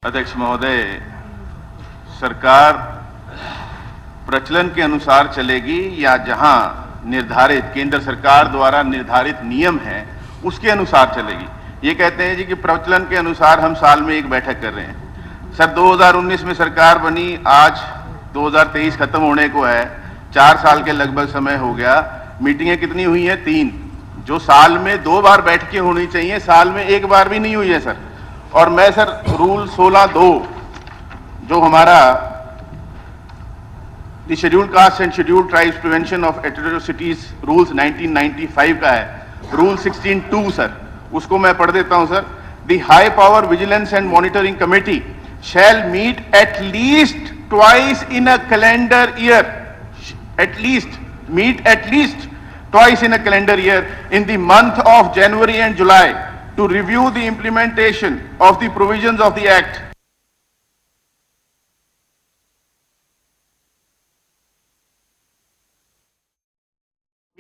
अध्यक्ष महोदय, सरकार प्रचलन के अनुसार चलेगी या जहां निर्धारित केंद्र सरकार द्वारा निर्धारित नियम है उसके अनुसार चलेगी। ये कहते हैं जी कि प्रचलन के अनुसार हम साल में एक बैठक कर रहे हैं। सर 2019 में सरकार बनी, आज 2023 खत्म होने को है, 4 साल के लगभग समय हो गया। मीटिंगें कितनी हुई हैं? 3, जो साल में 2 बार बैठकें होनी चाहिए, साल में 1 बार भी नहीं हुई है सर। और मैं सर रूल 16(2) जो हमारा the scheduled caste and scheduled tribes prevention of atrocities rules 1995 का है, रूल 16(2) सर, उसको मैं पढ़ देता हूं sir. The high power vigilance and monitoring committee shall meet at least twice in a calendar year, at least twice in a calendar year in the month of January and July to review the implementation of the provisions of the Act.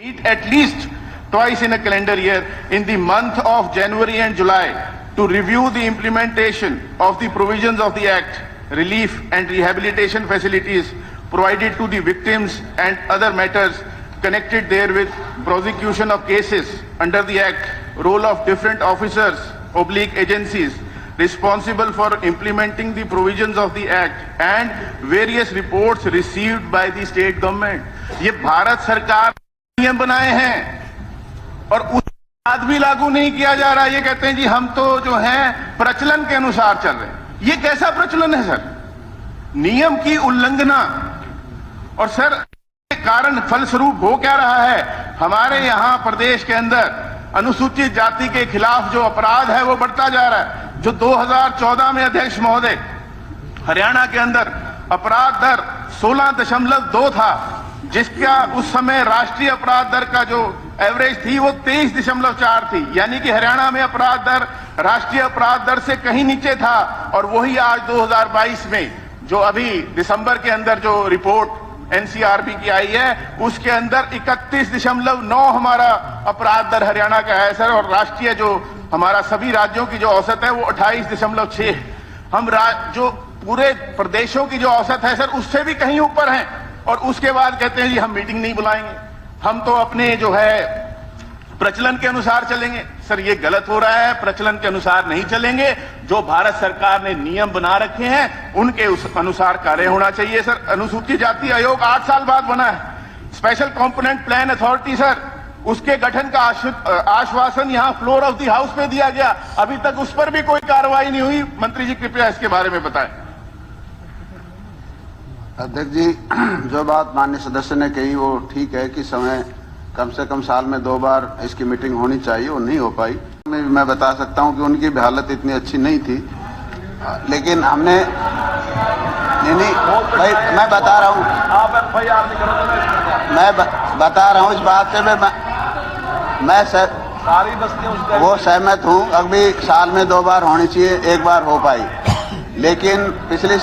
Meet at least twice in a calendar year in the month of January and July to review the implementation of the provisions of the Act, relief and rehabilitation facilities provided to the victims and other matters connected therewith, prosecution of cases under the Act, role of different officers / agencies responsible for implementing the provisions of the Act and various reports received by the state government. ये भारत सरकार ने नियम बनाए हैं और उसके बाद भी लागू नहीं किया जा रहा। ये कहते हैं जी हम तो जो है प्रचलन के अनुसार चल रहे हैं। ये कैसा प्रचलन है सर? नियम की उल्लंघना। और सर कारण फलस्वरूप हो क्या रहा है? हमारे यहां प्रदेश के अंदर अनुसूचित जाति के खिलाफ जो अपराध है वो बढ़ता जा रहा है। जो 2014 में अध्यक्ष महोदय हरियाणा के अंदर अपराध दर 16.2 था, जिसका उस समय राष्ट्रीय अपराध दर का जो एवरेज थी वो 23.4 थी, यानी कि हरियाणा में अपराध दर राष्ट्रीय अपराध दर से कहीं नीचे था। और वही आज 2022 में जो अभी दिसंबर के अंदर जो रिपोर्ट एनसीआरबी की आई है उसके अंदर 31.9 हमारा अपराध दर हरियाणा का है सर। और राष्ट्रीय जो हमारा सभी राज्यों की जो औसत है वो 28.6। हम जो पूरे प्रदेशों की जो औसत है सर उससे भी कहीं ऊपर हैं। और उसके बाद कहते हैं जी हम मीटिंग नहीं बुलाएंगे, हम तो अपने जो है प्रचलन के अनुसार चलेंगे। सर ये गलत हो रहा है, प्रचलन के अनुसार नहीं चलेंगे। जो भारत सरकार ने नियम बना रखे हैं उनके उस अनुसार कार्य होना चाहिए सर। अनुसूचित जाति आयोग 8 साल बाद बना है। Special component plan authority sir, उसके गठन का आश्वासन यहां फ्लोर ऑफ द हाउस पे दिया गया, अभी तक उस पर भी कोई कार्रवाई नहीं हुई। मंत्री जी कृपया इसके बारे में बताएं। अध्यक्ष जी, जो बात माननीय सदस्य ने कही वो ठीक है कि समय कम से कम साल में 2 बार इसकी मीटिंग होनी चाहिए, वो नहीं हो पाई। मैं बता सकता हूं कि उनकी भी हालत इतनी अच्छी नहीं थी, लेकिन हमने नहीं भाई मैं बता रहा हूं, मैं बता रहा हूं इस बात से मैं सारी बस्तियां वो सहमत हूं। अभी साल में 2 बार होनी चाहिए, 1 बार हो पाई। लेकिन पिछली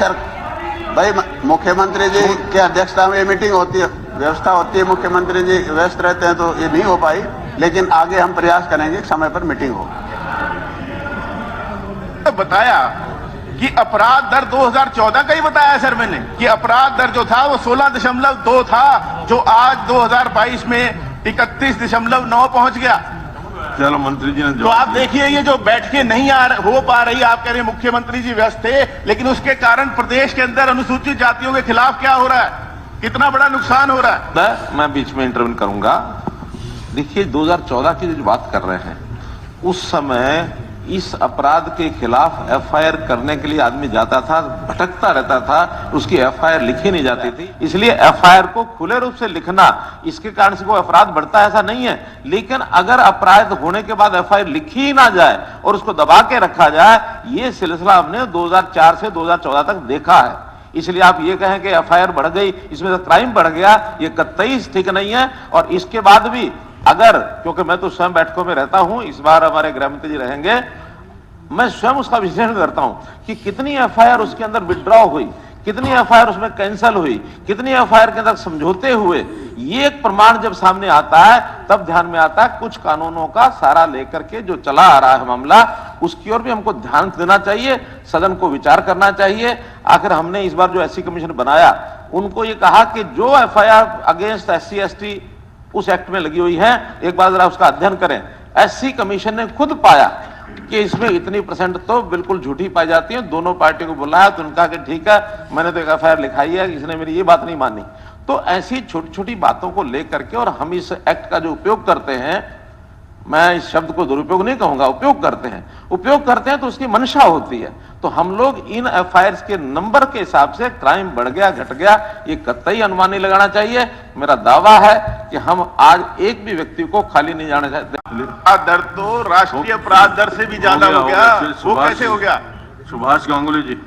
भाई मुख्यमंत्री जी की अध्यक्षता में ये मीटिंग होती है, व्यवस्था होती है, मुख्यमंत्री जी व्यस्त रहते हैं तो ये नहीं हो पाई। लेकिन आगे हम प्रयास करेंगे समय पर मीटिंग हो। बताया कि अपराध दर 2014 का ही बताया सर मैंने कि अपराध दर जो था वो 16.2 था, जो आज 2022 में 31.9 पहुंच गया। चलो मंत्री जी ने तो आप देखिए ये जो बैठकें नहीं हो पा रही, आप कह रहे हैं मुख्यमंत्री जी व्यस्त थे, लेकिन उसके कारण प्रदेश के अंदर अनुसूचित जातियों के खिलाफ क्या हो रहा है, कितना बड़ा नुकसान हो रहा है। मैं बीच में इंटरव्यू करूंगा। देखिए 2014 की जो बात कर रहे हैं, उस समय इस अपराध के खिलाफ एफआईआर करने के लिए आदमी जाता था, भटकता रहता था, उसकी एफआईआर लिखी नहीं जाती थी। इसलिए एफआईआर को खुले रूप से लिखना, इसके कारण से कोई अपराध बढ़ता है ऐसा नहीं है। लेकिन अगर अपराध होने के बाद एफआईआर लिखी ही ना जाए और उसको दबा के रखा जाए, ये सिलसिला हमने 2004 से 2014 तक देखा है। इसलिए आप ये कहें कि एफआईआर बढ़ गई, इसमें तो क्राइम बढ़ गया, ये कतई ठीक नहीं है। और इसके बाद भी अगर, क्योंकि मैं तो स्वयं बैठकों में रहता हूं, इस बार हमारे गृह मंत्री जी रहेंगे, मैं स्वयं उसका विश्लेषण करता हूं कि कितनी एफआईआर उसके अंदर विड्रॉ हुई, कितनी एफआईआर उसमें कैंसिल हुई, कितनी एफआईआर के अंदर समझौते हुए, ये एक प्रमाण जब सामने आता है तब ध्यान में आता है कुछ कानूनों का सारा लेकर के जो चला आ रहा है मामला, उसकी ओर भी हमको ध्यान देना चाहिए, सदन को विचार करना चाहिए। आखिर हमने इस बार जो एससी कमीशन बनाया, उनको ये कहा कि जो एफआईआर अगेंस्ट एससी एसटी उस एक्ट में लगी हुई है, एक बार जरा उसका अध्ययन करें। एससी कमीशन ने खुद पाया कि इसमें इतनी परसेंट तो बिल्कुल झूठी पाई जाती है। दोनों पार्टियों को बुलाया तो उनका कि ठीक है, मैंने तो एक एफआईआर लिखाई है, इसने मेरी ये बात नहीं मानी। तो ऐसी छोटी छोटी बातों को लेकर के और हम इस एक्ट का जो उपयोग करते हैं, मैं इस शब्द को दुरुपयोग नहीं कहूंगा, उपयोग करते हैं तो उसकी मंशा होती है। तो हम लोग इन एफआईआर के नंबर के हिसाब से क्राइम बढ़ गया घट गया, ये कतई अनुमान नहीं लगाना चाहिए। मेरा दावा है कि हम आज एक भी व्यक्ति को खाली नहीं जाना चाहते। दर तो राष्ट्रीय अपराध दर से भी ज्यादा हो गया, वो कैसे हो गया? सुभाष गांगुली जी।